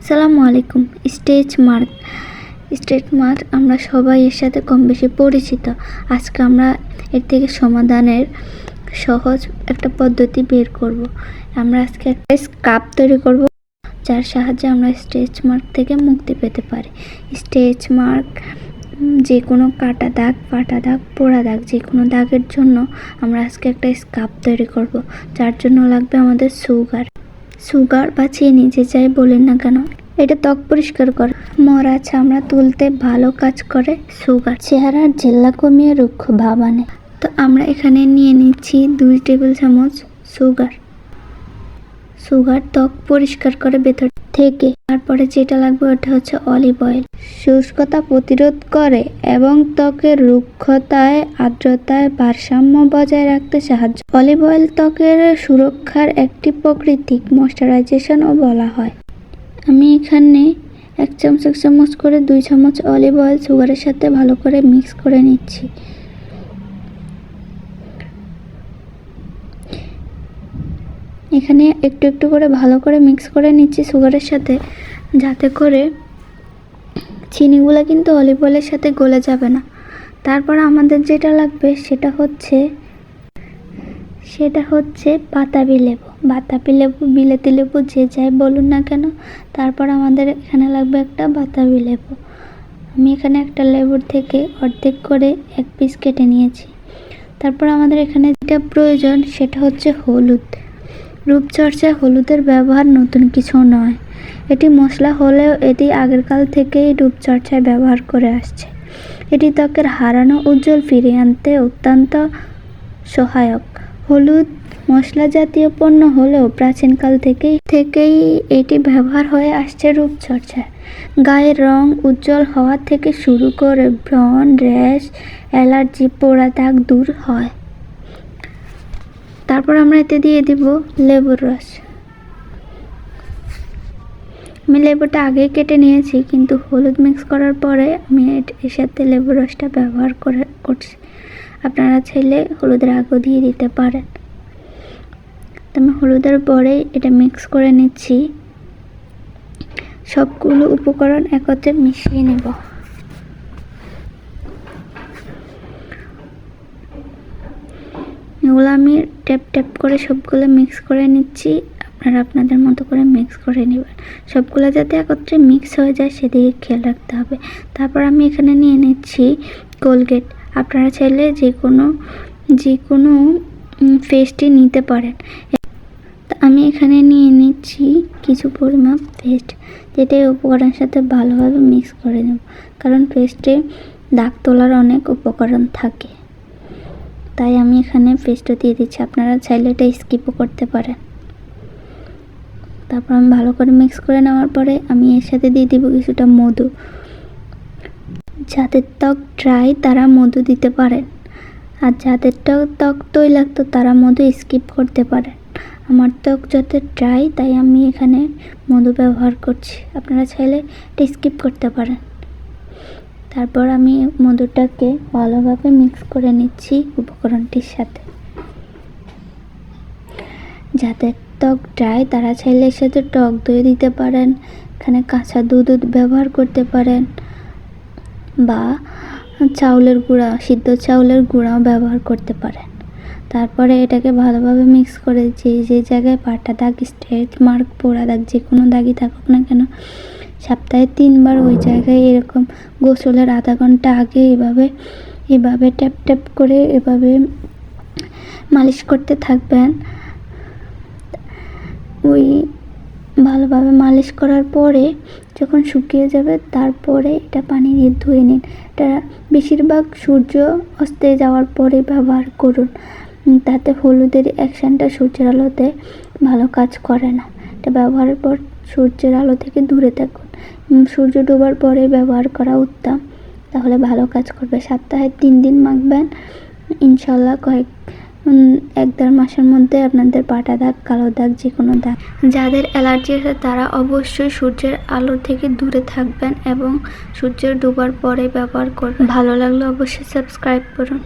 আসসালামু আলাইকুম। Straight mark আমরা সবাই এর সাথে কম বেশি পরিচিত। আজকে আমরা এর থেকে সমাধানের সহজ একটা পদ্ধতি বের করব। আমরা আজকে একটা স্কার্ফ তৈরি করব, যার সাহায্যে আমরা স্ট্রেচ মার্ক থেকে মুক্তি পেতে পারি। স্ট্রেচ মার্ক যে কোনো কাটা দাগ, ফাটা দাগ, পোড়া দাগ, যে কোনো দাগের জন্য আমরা আজকে একটা স্কার্ফ তৈরি করব। যার জন্য লাগবে আমাদের সুগার বা চিনি, যে যাই বলেন না কেন। এটা ত্বক পরিষ্কার করে, মরা চামড়া তুলতে ভালো কাজ করে সুগার। চেহারার জেল্লা কমিয়ে রুক্ষ ভাব আনে। তো আমরা এখানে নিয়ে নিচ্ছি 2 টেবিল চামচ সুগার ত্বক পরিষ্কার করে ভেতর থেকে। তারপরে যেটা লাগবে ওটা হচ্ছে অলিভ অয়েল। শুষ্কতা প্রতিরোধ করে এবং ত্বকের রুক্ষতায়, আর্দ্রতায় ভারসাম্য বজায় রাখতে সাহায্য। অলিভ অয়েল ত্বকের সুরক্ষার একটি প্রাকৃতিক ময়েশ্চারাইজেশনও বলা হয়। আমি এখানে 1 চামচ করে 2 চামচ অলিভ অয়েল সুগারের সাথে ভালো করে মিক্স করে নিচ্ছি। এখানে একটু একটু করে ভালো করে মিক্স করে নিচ্ছি সুগারের সাথে, যাতে করে চিনিগুলো কিন্তু অলিভ অয়েলের সাথে গলে যাবে না। তারপর আমাদের যেটা লাগবে সেটা হচ্ছে বাতাবি লেবু, বিলেতি লেবু, যে যাই বলুন না কেন। তারপর আমাদের এখানে লাগবে একটা বাতাবি লেবু। আমি এখানে একটা লেবুর থেকে অর্ধেক করে 1 পিস কেটে নিয়েছি। তারপর আমাদের এখানে যেটা প্রয়োজন সেটা হচ্ছে হলুদ। রূপচর্চায় হলুদের ব্যবহার নতুন কিছু নয়। এটি মশলা হলেও এটি আগেরকাল থেকেই রূপচর্চায় ব্যবহার করে আসছে। এটি ত্বকের হারানো উজ্জ্বল ফিরিয়ে আনতে অত্যন্ত সহায়ক। হলুদ মশলা জাতীয় পণ্য হলেও প্রাচীনকাল থেকেই এটি ব্যবহার হয়ে আসছে রূপচর্চায়। গায়ের রং উজ্জ্বল হওয়া থেকে শুরু করে ব্রণ, র্যাশ, অ্যালার্জি, পোড়া দাগ দূর হয়। তারপর আমরা এতে দিয়ে দিব লেবুর রস। আমি লেবুটা আগেই কেটে নিয়েছি, কিন্তু হলুদ মিক্স করার পরে আমি এর সাথে লেবুর রসটা ব্যবহার করছি। আপনারা চাইলে হলুদের আগেও দিয়ে দিতে পারেন। তো আমি হলুদের পরে এটা মিক্স করে নিচ্ছি। সবগুলো উপকরণ একত্রে মিশিয়ে নেব। এগুলো আমি ট্যাপ করে সবগুলো মিক্স করে নিচ্ছি। আপনারা আপনাদের মতো করে মিক্স করে নেবেন। সবগুলো যাতে একত্রে মিক্স হয়ে যায় সেদিকে খেয়াল রাখতে হবে। তারপর আমি এখানে নিয়ে নিচ্ছি কোলগেট। আপনারা চাইলে যে কোনো পেস্টই নিতে পারেন। আমি এখানে নিয়ে নিচ্ছি কিছু পরিমাণ পেস্ট, যেটা এই উপকরণের সাথে ভালোভাবে মিক্স করে নেব, কারণ পেস্টে দাগ তোলার অনেক উপকরণ থাকে। তাই আমি এখানে পেস্টও দিয়ে দিচ্ছি। আপনারা চাইলে এটা স্কিপও করতে পারেন। তারপর আমি ভালো করে মিক্স করে নেওয়ার পরে আমি এর সাথে দিয়ে দিব কিছুটা মধু। যাদের ত্বক ড্রাই তারা মধু দিতে পারেন, আর যাদের ত্বক তৈলাক্ত তারা মধু স্কিপ করতে পারেন। আমার ত্বক যত ড্রাই, তাই আমি এখানে মধু ব্যবহার করছি। আপনারা চাইলে এটা স্কিপ করতে পারেন। তারপর আমি মধুটাকে ভালোভাবে মিক্স করে নিচ্ছি উপকরণটির সাথে। যাদের ত্বক ড্রাই তারা চাইলে এর সাথে টক দই দিতে পারেন, এখানে কাঁচা দুধ ব্যবহার করতে পারেন, বা সিদ্ধ চাউলের গুঁড়াও ব্যবহার করতে পারেন। তারপরে এটাকে ভালোভাবে মিক্স করে যে জায়গায় পাটা দাগ, স্ট্রেচ মার্ক, পোড়া দাগ, যে কোনো দাগই থাকুক না কেন, সপ্তাহে 3 বার ওই জায়গায় এরকম গোসলের আধা ঘন্টা আগে এভাবে ট্যাপ করে এভাবে মালিশ করতে থাকবেন। ওই ভালোভাবে মালিশ করার পরে যখন শুকিয়ে যাবে, তারপরে এটা পানি দিয়ে ধুয়ে নিন। এটা বেশিরভাগ সূর্য অস্তে যাওয়ার পরে ব্যবহার করুন, তাতে হলুদের অ্যাকশনটা সূর্যের আলোতে ভালো কাজ করে না। এটা ব্যবহারের পর সূর্যের আলো থেকে দূরে থাকুন। সূর্য ডোবার পরে ব্যবহার করা উত্তম, তাহলে ভালো কাজ করবে। সপ্তাহে 3 দিন মাখবেন, ইনশাল্লাহ 1-1.5 মাসের মধ্যে আপনাদের পাটা দাগ, কালো দাগ, যে কোনো দাগ। যাদের অ্যালার্জি আছে তারা অবশ্যই সূর্যের আলো থেকে দূরে থাকবেন এবং সূর্যের ডোবার পরে ব্যবহার করবেন। ভালো লাগলে অবশ্যই সাবস্ক্রাইব করুন।